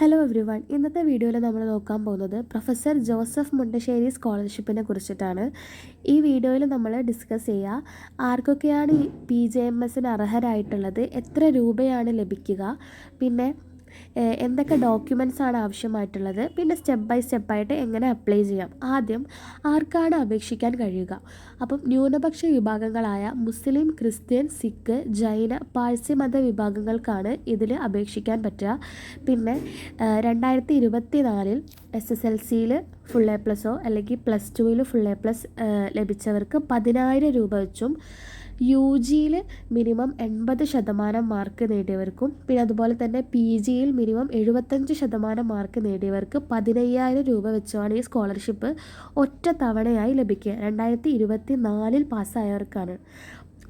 Hello every one. ഇന്നത്തെ വീഡിയോയിൽ നമ്മൾ നോക്കാൻ പോകുന്നത് പ്രൊഫസർ ജോസഫ് മുണ്ടശ്ശേരി സ്കോളർഷിപ്പിനെ കുറിച്ചിട്ടാണ്. ഈ വീഡിയോയിൽ നമ്മൾ ഡിസ്കസ് ചെയ്യുക ആർക്കൊക്കെയാണ് ഈ PJMSന് അർഹരായിട്ടുള്ളത്, എത്ര രൂപയാണ് ലഭിക്കുക, പിന്നെ എന്തൊക്കെ ഡോക്യുമെൻറ്റ്സ് ആണ് ആവശ്യമായിട്ടുള്ളത്, പിന്നെ സ്റ്റെപ്പ് ബൈ സ്റ്റെപ്പായിട്ട് എങ്ങനെ അപ്ലൈ ചെയ്യാം. ആദ്യം ആർക്കാണ് അപേക്ഷിക്കാൻ കഴിയുക. അപ്പം ന്യൂനപക്ഷ വിഭാഗങ്ങളായ മുസ്ലിം, ക്രിസ്ത്യൻ, സിഖ്, ജൈന, പാഴ്സി മത വിഭാഗങ്ങൾക്കാണ് ഇതിൽ അപേക്ഷിക്കാൻ പറ്റുക. പിന്നെ 2024 SSLCയിൽ ഫുൾ എ പ്ലസോ അല്ലെങ്കിൽ +2 ഫുൾ എ പ്ലസ് ലഭിച്ചവർക്ക് 10,000 രൂപ വെച്ചും, UGയിൽ മിനിമം 80% മാർക്ക് നേടിയവർക്കും, പിന്നെ അതുപോലെ തന്നെ PGയിൽ മിനിമം 75% മാർക്ക് നേടിയവർക്ക് 15,000 രൂപ വെച്ചുമാണ് ഈ സ്കോളർഷിപ്പ് ഒറ്റ തവണയായി ലഭിക്കുക. 2024 പാസ്സായവർക്കാണ്.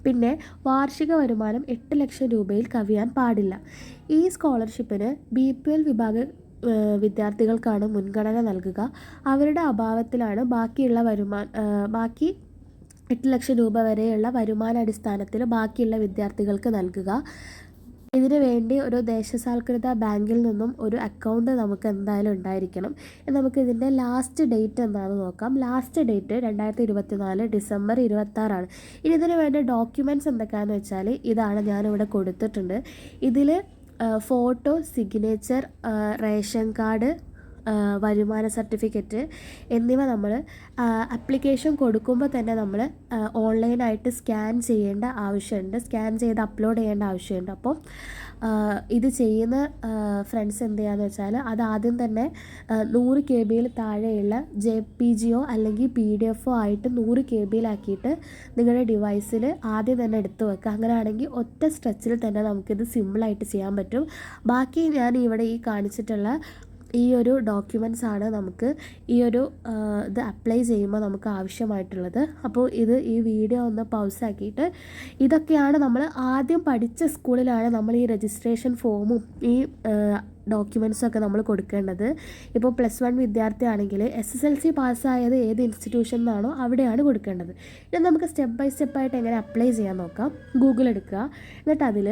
പിന്നെ വാർഷിക വരുമാനം 8 ലക്ഷം രൂപയിൽ കവിയാൻ പാടില്ല. ഈ സ്കോളർഷിപ്പിന് BPL വിഭാഗ വിദ്യാർത്ഥികൾക്കാണ് മുൻഗണന നൽകുക. അവരുടെ അഭാവത്തിലാണ് ബാക്കി 8 ലക്ഷം രൂപ വരെയുള്ള വരുമാനാടിസ്ഥാനത്തിൽ ബാക്കിയുള്ള വിദ്യാർത്ഥികൾക്ക് നൽകുക. ഇതിനു വേണ്ടി ഒരു ദേശസാൽകൃത ബാങ്കിൽ നിന്നും ഒരു അക്കൗണ്ട് നമുക്ക് എന്തായാലും ഉണ്ടായിരിക്കണം. നമുക്ക് ഇതിൻ്റെ ലാസ്റ്റ് ഡേറ്റ് എന്താണെന്ന് നോക്കാം. ലാസ്റ്റ് ഡേറ്റ് 2024 ഡിസംബർ 26 ഇനി ഇതിന് വേണ്ട ഡോക്യുമെൻറ്റ്സ് എന്തൊക്കെയാണെന്ന് വെച്ചാൽ ഇതാണ്, ഞാനിവിടെ കൊടുത്തിട്ടുണ്ട്. ഇതിൽ ഫോട്ടോ, സിഗ്നേച്ചർ, റേഷൻ കാർഡ്, വരുമാന സർട്ടിഫിക്കറ്റ് എന്നിവ നമ്മൾ ആപ്ലിക്കേഷൻ കൊടുക്കുമ്പോൾ തന്നെ നമ്മൾ ഓൺലൈനായിട്ട് സ്കാൻ ചെയ്യേണ്ട ആവശ്യമുണ്ട്, സ്കാൻ ചെയ്ത് അപ്ലോഡ് ചെയ്യേണ്ട ആവശ്യമുണ്ട്. അപ്പോൾ ഇത് ചെയ്യുന്ന ഫ്രണ്ട്സ് എന്ത് ചെയ്യാന്ന് വെച്ചാൽ അത് ആദ്യം തന്നെ 100 KB താഴെയുള്ള JPGയോ അല്ലെങ്കിൽ PDF ആയിട്ട് 100 KB നിങ്ങളുടെ ഡിവൈസിൽ ആദ്യം തന്നെ എടുത്തു വെക്കുക. അങ്ങനെയാണെങ്കിൽ ഒറ്റ സ്ട്രെച്ചിൽ തന്നെ നമുക്കിത് സിമ്പിളായിട്ട് ചെയ്യാൻ പറ്റും. ബാക്കി ഞാൻ ഇവിടെ ഈ കാണിച്ചിട്ടുള്ള ഈ ഒരു ഡോക്യുമെൻറ്റ്സ് ആണ് നമുക്ക് ഈ ഒരു ഇത് അപ്ലൈ ചെയ്യുമ്പോൾ നമുക്ക് ആവശ്യമായിട്ടുള്ളത്. അപ്പോൾ ഈ വീഡിയോ ഒന്ന് പൗസാക്കിയിട്ട് ഇതൊക്കെയാണ് നമ്മൾ ആദ്യം പഠിച്ച സ്കൂളിലാണ് നമ്മൾ ഈ രജിസ്ട്രേഷൻ ഫോമും ഈ ഡോക്യുമെൻറ്റ്സൊക്കെ നമ്മൾ കൊടുക്കേണ്ടത്. ഇപ്പോൾ +1 വിദ്യാർത്ഥിയാണെങ്കിൽ SSLC പാസ്സായത് ഏത് ഇൻസ്റ്റിറ്റ്യൂഷൻ എന്നാണോ അവിടെയാണ് കൊടുക്കേണ്ടത്. ഇനി നമുക്ക് സ്റ്റെപ്പ് ബൈ സ്റ്റെപ്പായിട്ട് എങ്ങനെ അപ്ലൈ ചെയ്യാൻ നോക്കാം. ഗൂഗിൾ എടുക്കുക, എന്നിട്ട് അതിൽ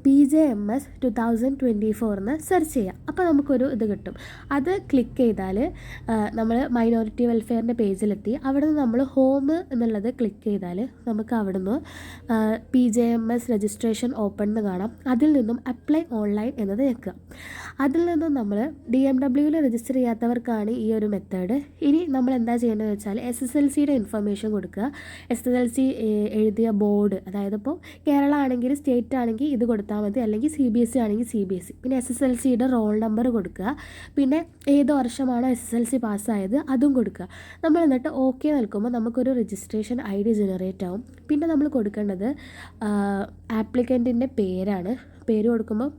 PJMS 2024 എന്ന് സെർച്ച് ചെയ്യുക. അപ്പോൾ നമുക്കൊരു ഇത് കിട്ടും. അത് ക്ലിക്ക് ചെയ്താൽ നമ്മൾ മൈനോറിറ്റി വെൽഫെയറിൻ്റെ പേജിലെത്തി. അവിടെ നിന്ന് നമ്മൾ ഹോം എന്നുള്ളത് ക്ലിക്ക് ചെയ്താൽ നമുക്ക് അവിടെ നിന്ന് PJMS രജിസ്ട്രേഷൻ ഓപ്പൺ എന്ന് കാണാം. അതിൽ നിന്നും അപ്ലൈ ഓൺലൈൻ എന്നത് ഞെക്കുക. അതിൽ നിന്നും നമ്മൾ DMWയിൽ രജിസ്റ്റർ ചെയ്യാത്തവർക്കാണ് ഈ ഒരു മെത്തേഡ്. ഇനി നമ്മൾ എന്താ ചെയ്യേണ്ടതെന്ന് വെച്ചാൽ SSLCയുടെ ഇൻഫർമേഷൻ കൊടുക്കുക. SSLC എഴുതിയ ബോർഡ്, അതായത് ഇപ്പോൾ കേരള ആണെങ്കിൽ സ്റ്റേറ്റ് ആണെങ്കിൽ ഇത് കൊടുത്താൽ മതി, അല്ലെങ്കിൽ CBSE ആണെങ്കിൽ CBSE. പിന്നെ SSLCയുടെ റോൾ നമ്പർ കൊടുക്കുക. പിന്നെ ഏത് വർഷമാണോ SSLC പാസ്സായത് അതും കൊടുക്കുക. നമ്മൾ എന്നിട്ട് ഓക്കെ നൽകുമ്പോൾ നമുക്കൊരു രജിസ്ട്രേഷൻ ID ജനറേറ്റ് ആവും. പിന്നെ നമ്മൾ കൊടുക്കേണ്ടത് ആപ്ലിക്കൻറ്റിൻ്റെ പേരാണ്. പേര് കൊടുക്കുമ്പോൾ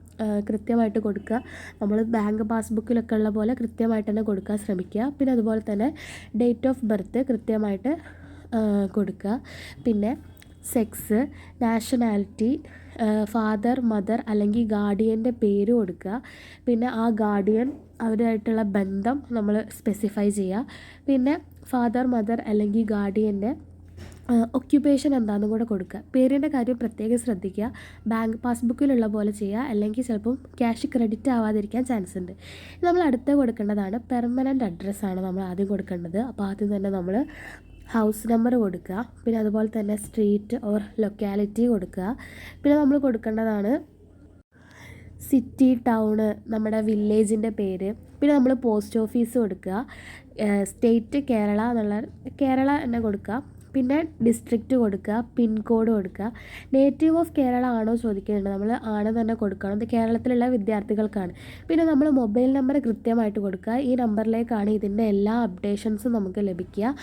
കൃത്യമായിട്ട് കൊടുക്കുക. നമ്മൾ ബാങ്ക് പാസ്ബുക്കിലൊക്കെ ഉള്ള പോലെ കൃത്യമായിട്ട് തന്നെ കൊടുക്കാൻ ശ്രമിക്കുക. പിന്നെ അതുപോലെ തന്നെ ഡേറ്റ് ഓഫ് ബർത്ത് കൃത്യമായിട്ട് കൊടുക്കുക. പിന്നെ സെക്സ്, നാഷണാലിറ്റി, ഫാദർ, മദർ അല്ലെങ്കിൽ ഗാർഡിയൻ്റെ പേര് കൊടുക്കുക. പിന്നെ ആ ഗാർഡിയൻ അവരുമായിട്ടുള്ള ബന്ധം നമ്മൾ സ്പെസിഫൈ ചെയ്യുക. പിന്നെ ഫാദർ, മദർ അല്ലെങ്കിൽ ഗാർഡിയൻ്റെ ഒക്യുപ്പേഷൻ എന്താണെന്നും കൂടെ കൊടുക്കുക. പേരിൻ്റെ കാര്യം പ്രത്യേകം ശ്രദ്ധിക്കുക. ബാങ്ക് പാസ്ബുക്കിലുള്ള പോലെ ചെയ്യുക, അല്ലെങ്കിൽ ചിലപ്പം ക്യാഷ് ക്രെഡിറ്റ് ആവാതിരിക്കാൻ ചാൻസ് ഉണ്ട്. നമ്മൾ അടുത്ത് കൊടുക്കേണ്ടതാണ് പെർമനൻ്റ് അഡ്രസ്സാണ് നമ്മൾ ആദ്യം കൊടുക്കേണ്ടത്. അപ്പോൾ ആദ്യം തന്നെ നമ്മൾ ഹൗസ് നമ്പർ കൊടുക്കുക. പിന്നെ അതുപോലെ തന്നെ സ്ട്രീറ്റ് ഓർ ലൊക്കാലിറ്റി കൊടുക്കുക. പിന്നെ നമ്മൾ കൊടുക്കേണ്ടതാണ് സിറ്റി, ടൗണ്, നമ്മുടെ വില്ലേജിൻ്റെ പേര്. പിന്നെ നമ്മൾ പോസ്റ്റ് ഓഫീസ് കൊടുക്കുക. സ്റ്റേറ്റ് കേരള തന്നെ കൊടുക്കുക. പിന്നെ ഡിസ്ട്രിക്റ്റ് കൊടുക്കുക, പിൻകോഡ് കൊടുക്കുക. നേറ്റീവ് ഓഫ് കേരള ആണോ ചോദിക്കുന്നുണ്ട്, നമ്മൾ ആണ് തന്നെ കൊടുക്കണം. ഇത് കേരളത്തിലുള്ള വിദ്യാർത്ഥികൾക്കാണ്. പിന്നെ നമ്മൾ മൊബൈൽ നമ്പർ കൃത്യമായിട്ട് കൊടുക്കുക. ഈ നമ്പറിലേക്കാണ് ഇതിൻ്റെ എല്ലാ അപ്ഡേഷൻസും നമുക്ക് ലഭിക്കുക.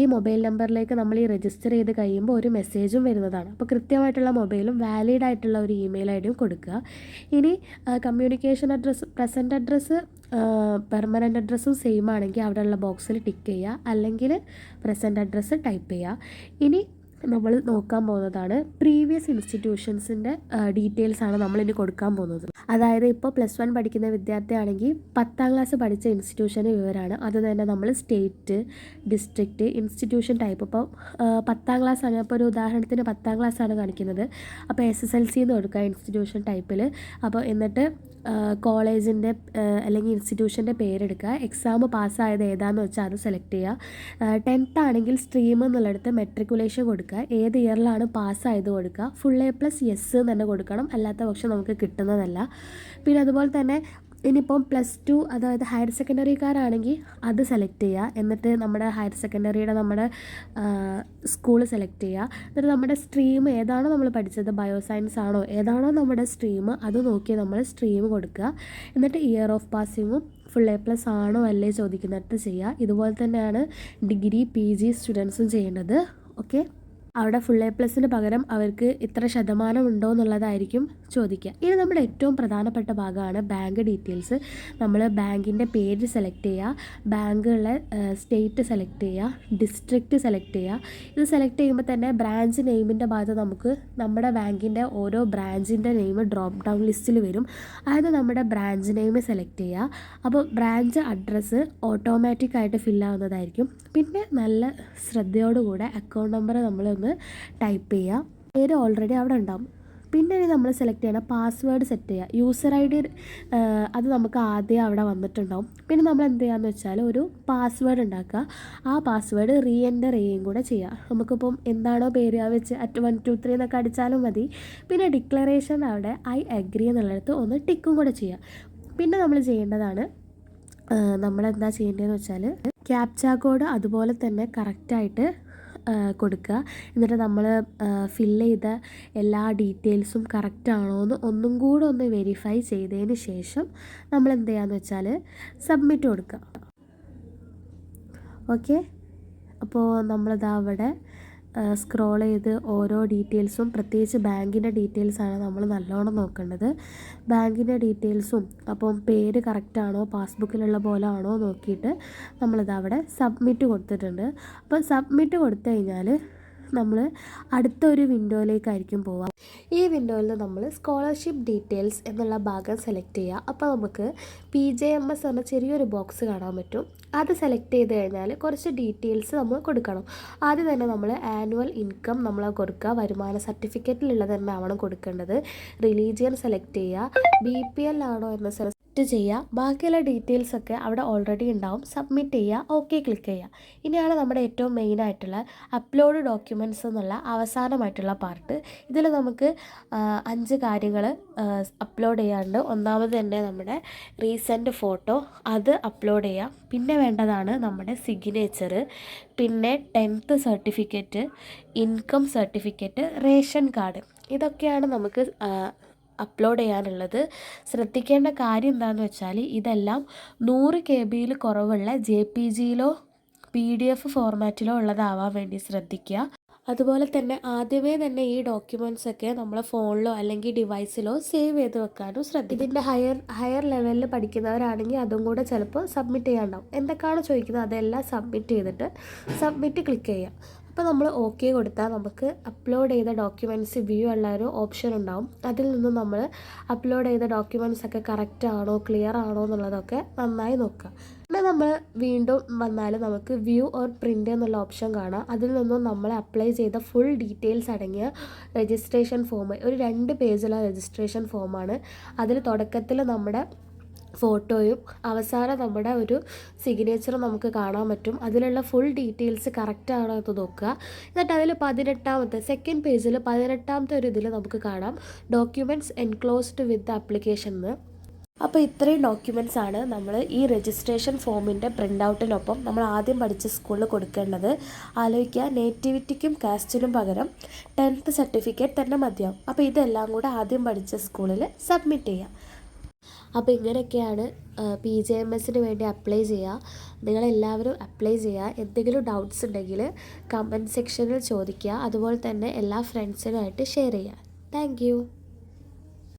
ഈ മൊബൈൽ നമ്പറിലേക്ക് നമ്മൾ ഈ രജിസ്റ്റർ ചെയ്ത് കഴിയുമ്പോൾ ഒരു മെസ്സേജും വരുന്നതാണ്. അപ്പോൾ കൃത്യമായിട്ടുള്ള മൊബൈലും വാലിഡ് ആയിട്ടുള്ള ഒരു ഇമെയിൽ ഐഡിയും കൊടുക്കുക. ഇനി communication address, present address, permanent അഡ്രസ്സും സെയിം ആണെങ്കിൽ അവിടെയുള്ള ബോക്സിൽ ടിക്ക് ചെയ്യുക, അല്ലെങ്കിൽ പ്രസൻറ്റ് അഡ്രസ്സ് ടൈപ്പ് ചെയ്യുക. ഇനി നമ്മൾ നോക്കാൻ പോകുന്നതാണ് പ്രീവിയസ് ഇൻസ്റ്റിറ്റ്യൂഷൻസിൻ്റെ ഡീറ്റെയിൽസാണ് നമ്മളിനി കൊടുക്കാൻ പോകുന്നത്. അതായത് ഇപ്പോൾ +1 പഠിക്കുന്ന വിദ്യാർത്ഥിയാണെങ്കിൽ 10ാം ക്ലാസ് പഠിച്ച ഇൻസ്റ്റിറ്റ്യൂഷൻ്റെ വിവരമാണ്. അത് തന്നെ നമ്മൾ സ്റ്റേറ്റ്, ഡിസ്ട്രിക്റ്റ്, ഇൻസ്റ്റിറ്റ്യൂഷൻ ടൈപ്പ്. ഇപ്പോൾ 10ാം ക്ലാസ് ആണ്, അപ്പോൾ ഒരു ഉദാഹരണത്തിന് 10ാം ക്ലാസ് ആണ് കാണിക്കുന്നത്. അപ്പോൾ SSLC എന്ന് കൊടുക്കുക ഇൻസ്റ്റിറ്റ്യൂഷൻ ടൈപ്പിൽ. അപ്പോൾ എന്നിട്ട് കോളേജിൻ്റെ അല്ലെങ്കിൽ ഇൻസ്റ്റിറ്റ്യൂഷൻ്റെ പേരെടുക്കുക. എക്സാം പാസ്സായത് ഏതാണെന്ന് വെച്ചാൽ അത് സെലക്ട് ചെയ്യുക. 10th ആണെങ്കിൽ സ്ട്രീം എന്നുള്ളിടത്ത് മെട്രിക്കുലേഷൻ കൊടുക്കുക. ഏത് ഇയറിലാണ് പാസ്സായത് കൊടുക്കുക. ഫുൾ A+ യെസ് എന്ന് തന്നെ കൊടുക്കണം, അല്ലാത്ത പക്ഷം നമുക്ക് കിട്ടുന്നതല്ല. പിന്നെ അതുപോലെ തന്നെ ഇനിയിപ്പം +2 അതായത് ഹയർ സെക്കൻഡറിക്കാരാണെങ്കിൽ അത് സെലക്ട് ചെയ്യുക. എന്നിട്ട് നമ്മുടെ ഹയർ സെക്കൻഡറിയുടെ നമ്മുടെ സ്കൂൾ സെലക്ട് ചെയ്യുക. എന്നിട്ട് നമ്മുടെ സ്ട്രീം ഏതാണോ നമ്മൾ പഠിച്ചത്, ബയോസയൻസ് ആണോ ഏതാണോ നമ്മുടെ സ്ട്രീം, അത് നോക്കി നമ്മൾ സ്ട്രീം കൊടുക്കുക. എന്നിട്ട് ഇയർ ഓഫ് പാസിങ്ങും ഫുൾ A+ ആണോ അല്ലേ ചോദിക്കുന്നിട്ട് ചെയ്യുക. ഇതുപോലെ തന്നെയാണ് ഡിഗ്രി PG സ്റ്റുഡൻസും ചെയ്യേണ്ടത്. ഓക്കെ, അവിടെ ഫുൾ A+ന് പകരം അവർക്ക് ഇത്ര ശതമാനം ഉണ്ടോ എന്നുള്ളതായിരിക്കും ചോദിക്കുക. ഇനി നമ്മുടെ ഏറ്റവും പ്രധാനപ്പെട്ട ഭാഗമാണ് ബാങ്ക് ഡീറ്റെയിൽസ്. നമ്മൾ ബാങ്കിൻ്റെ പേര് സെലക്ട് ചെയ്യുക, ബാങ്കുകളെ സ്റ്റേറ്റ് സെലക്ട് ചെയ്യുക, ഡിസ്ട്രിക്റ്റ് സെലക്ട് ചെയ്യുക. ഇത് സെലക്ട് ചെയ്യുമ്പോൾ തന്നെ ബ്രാഞ്ച് നെയിമിൻ്റെ ഭാഗത്ത് നമുക്ക് നമ്മുടെ ബാങ്കിൻ്റെ ഓരോ ബ്രാഞ്ചിൻ്റെ നെയിം ഡ്രോപ്പ് ഡൗൺ ലിസ്റ്റിൽ വരും. അതായത് നമ്മുടെ ബ്രാഞ്ച് നെയിം സെലക്ട് ചെയ്യുക. അപ്പോൾ ബ്രാഞ്ച് അഡ്രസ്സ് ഓട്ടോമാറ്റിക്കായിട്ട് ഫില്ലാവുന്നതായിരിക്കും. പിന്നെ നല്ല ശ്രദ്ധയോടുകൂടെ അക്കൗണ്ട് നമ്പർ നമ്മളൊന്ന് ടൈപ്പ് ചെയ്യുക. പേര് ഓൾറെഡി അവിടെ ഉണ്ടാവും. പിന്നെ ഇനി നമ്മൾ സെലക്ട് ചെയ്യണം പാസ്വേഡ് സെറ്റ് ചെയ്യുക. യൂസർ ID അത് നമുക്ക് ആദ്യം അവിടെ വന്നിട്ടുണ്ടാവും. പിന്നെ നമ്മൾ എന്ത് ചെയ്യാന്ന് വെച്ചാൽ ഒരു പാസ്വേഡ് ഉണ്ടാക്കുക. ആ പാസ്വേഡ് റീഎൻ്റർ ചെയ്യുകയും കൂടെ ചെയ്യുക. നമുക്കിപ്പം എന്താണോ പേര് ആ വെച്ച് @1 2 3 എന്നൊക്കെ അടിച്ചാലും മതി. പിന്നെ ഡിക്ലറേഷൻ അവിടെ I agree എന്നുള്ളിടത്ത് ഒന്ന് ടിക്കും കൂടെ ചെയ്യുക. പിന്നെ നമ്മൾ ചെയ്യേണ്ടതാണ്, നമ്മളെന്താ ചെയ്യേണ്ടതെന്ന് വെച്ചാൽ ക്യാപ്ച കോഡ് അതുപോലെ തന്നെ കറക്റ്റായിട്ട് കൊടുക്കുക. എന്നിട്ട് നമ്മൾ ഫില്ല് ചെയ്ത എല്ലാ ഡീറ്റെയിൽസും കറക്റ്റാണോ എന്ന് ഒന്നും കൂടെ ഒന്ന് വെരിഫൈ ചെയ്തതിന് ശേഷം നമ്മൾ എന്ത് ചെയ്യാന്ന് വെച്ചാൽ സബ്മിറ്റ് കൊടുക്കുക. ഓക്കെ, അപ്പോൾ നമ്മളിതാ അവിടെ സ്ക്രോൾ ചെയ്ത് ഓരോ ഡീറ്റെയിൽസും, പ്രത്യേകിച്ച് ബാങ്കിൻ്റെ ഡീറ്റെയിൽസാണ് നമ്മൾ നല്ലോണം നോക്കേണ്ടത്. ബാങ്കിൻ്റെ ഡീറ്റെയിൽസും അപ്പം പേര് കറക്റ്റാണോ പാസ്ബുക്കിലുള്ള പോലെ ആണോ നോക്കിയിട്ട് നമ്മളിതവിടെ സബ്മിറ്റ് കൊടുത്തിട്ടുണ്ട്. അപ്പോൾ സബ്മിറ്റ് കൊടുത്തു കഴിഞ്ഞാൽ നമ്മൾ അടുത്തൊരു വിൻഡോയിലേക്കായിരിക്കും പോവുക. ഈ വിൻഡോയിൽ നിന്ന് നമ്മൾ സ്കോളർഷിപ്പ് ഡീറ്റെയിൽസ് എന്നുള്ള ഭാഗം സെലക്ട് ചെയ്യുക. അപ്പോൾ നമുക്ക് PJMS എന്ന ചെറിയൊരു ബോക്സ് കാണാൻ പറ്റും. അത് സെലക്ട് ചെയ്ത് കഴിഞ്ഞാൽ കുറച്ച് ഡീറ്റെയിൽസ് നമ്മൾ കൊടുക്കണം. ആദ്യം തന്നെ നമ്മൾ ആനുവൽ ഇൻകം നമ്മൾ കൊടുക്കുക. വരുമാന സർട്ടിഫിക്കറ്റിലുള്ളത് തന്നെ ആവണം കൊടുക്കേണ്ടത്. റിലീജിയൻ സെലക്ട് ചെയ്യുക. BPL ആണോ എന്ന് സെലക്ട് ചെയ്യുക. ബാക്കിയുള്ള ഡീറ്റെയിൽസൊക്കെ അവിടെ ഓൾറെഡി ഉണ്ടാവും. സബ്മിറ്റ് ചെയ്യുക, ഓക്കെ ക്ലിക്ക് ചെയ്യുക. ഇനിയാണ് നമ്മുടെ ഏറ്റവും മെയിനായിട്ടുള്ള അപ്ലോഡ് ഡോക്യുമെൻറ്റ്സ് എന്നുള്ള അവസാനമായിട്ടുള്ള പാർട്ട്. ഇതിൽ നമുക്ക് 5 കാര്യങ്ങൾ അപ്ലോഡ് ചെയ്യാണ്ട്. ഒന്നാമത് തന്നെ നമ്മുടെ റീസെൻറ്റ് ഫോട്ടോ അത് അപ്ലോഡ് ചെയ്യാം. പിന്നെ വേണ്ടതാണ് നമ്മുടെ സിഗ്നേച്ചർ, പിന്നെ 10th certificate, income certificate, ration card. ഇതൊക്കെയാണ് നമുക്ക് അപ്ലോഡ് ചെയ്യാനുള്ളത്. ശ്രദ്ധിക്കേണ്ട കാര്യം എന്താണെന്ന് വെച്ചാൽ ഇതെല്ലാം 100 KB കുറവുള്ള JPGയിലോ PDF ഫോർമാറ്റിലോ ഉള്ളതാവാൻ വേണ്ടി ശ്രദ്ധിക്കുക. അതുപോലെ തന്നെ ആദ്യമേ തന്നെ ഈ ഡോക്യുമെൻറ്റ്സൊക്കെ നമ്മൾ ഫോണിലോ അല്ലെങ്കിൽ ഡിവൈസിലോ സേവ് ചെയ്ത് വെക്കാനും ശ്രദ്ധിക്കുക. ഇതിൻ്റെ ഹയർ ലെവലിൽ പഠിക്കുന്നവരാണെങ്കിൽ അതും കൂടെ ചിലപ്പോൾ സബ്മിറ്റ് ചെയ്യാനുണ്ടാവും. എന്തൊക്കെയാണ് ചോദിക്കുന്നത് അതെല്ലാം സബ്മിറ്റ് ചെയ്തിട്ട് സബ്മിറ്റ് ക്ലിക്ക് ചെയ്യുക. അപ്പോൾ നമ്മൾ ഓക്കെ കൊടുത്താൽ നമുക്ക് അപ്ലോഡ് ചെയ്ത ഡോക്യുമെൻറ്റ്സ് വ്യൂ ഉള്ള ഒരു ഓപ്ഷൻ ഉണ്ടാവും. അതിൽ നിന്നും നമ്മൾ അപ്ലോഡ് ചെയ്ത ഡോക്യുമെൻറ്റ്സൊക്കെ കറക്റ്റ് ആണോ ക്ലിയർ ആണോ എന്നുള്ളതൊക്കെ നന്നായി നോക്കുക. പിന്നെ നമ്മൾ വീണ്ടും വന്നാൽ നമുക്ക് വ്യൂ ഓർ പ്രിൻ്റ് എന്നുള്ള ഓപ്ഷൻ കാണാം. അതിൽ നിന്നും നമ്മൾ അപ്ലൈ ചെയ്ത ഫുൾ ഡീറ്റെയിൽസ് അടങ്ങിയ രജിസ്ട്രേഷൻ ഫോം, ഒരു 2 പേജുള്ള രജിസ്ട്രേഷൻ ഫോമാണ്. അതിൽ തുടക്കത്തിൽ നമ്മുടെ ഫോട്ടോയും അവസാനം നമ്മുടെ ഒരു സിഗ്നേച്ചറും നമുക്ക് കാണാൻ പറ്റും. അതിലുള്ള ഫുൾ ഡീറ്റെയിൽസ് കറക്റ്റ് ആണോ എന്ന് നോക്കുക. എന്നിട്ട് അതിൽ 18ാമത്തെ സെക്കൻഡ് പേജിൽ 18ാമത്തെ ഒരു ഇതിൽ നമുക്ക് കാണാം ഡോക്യുമെൻറ്റ്സ് എൻക്ലോസ്ഡ് വിത്ത് ആപ്ലിക്കേഷൻ എന്ന്. അപ്പോൾ ഇത്രയും ഡോക്യുമെൻറ്റ്സ് ആണ് നമ്മൾ ഈ രജിസ്ട്രേഷൻ ഫോമിൻ്റെ പ്രിൻ്റ് ഔട്ടിനൊപ്പം നമ്മൾ ആദ്യം പഠിച്ച സ്കൂളിൽ കൊടുക്കേണ്ടത്. ആലോചിക്കുക, നേറ്റിവിറ്റിക്കും കാസ്റ്റിനും പകരം 10th സർട്ടിഫിക്കറ്റ് തന്നെ മതിയാവും. അപ്പോൾ ഇതെല്ലാം കൂടെ ആദ്യം പഠിച്ച സ്കൂളിൽ സബ്മിറ്റ് ചെയ്യാം. അപ്പോൾ ഇങ്ങനെയൊക്കെയാണ് PJMSന് വേണ്ടി അപ്ലൈ ചെയ്യുക. നിങ്ങളെല്ലാവരും അപ്ലൈ ചെയ്യുക. എന്തെങ്കിലും ഡൗട്ട്സ് ഉണ്ടെങ്കിൽ കമൻറ്റ് സെക്ഷനിൽ ചോദിക്കുക. അതുപോലെ തന്നെ എല്ലാ ഫ്രണ്ട്സിനുമായിട്ട് ഷെയർ ചെയ്യുക. താങ്ക്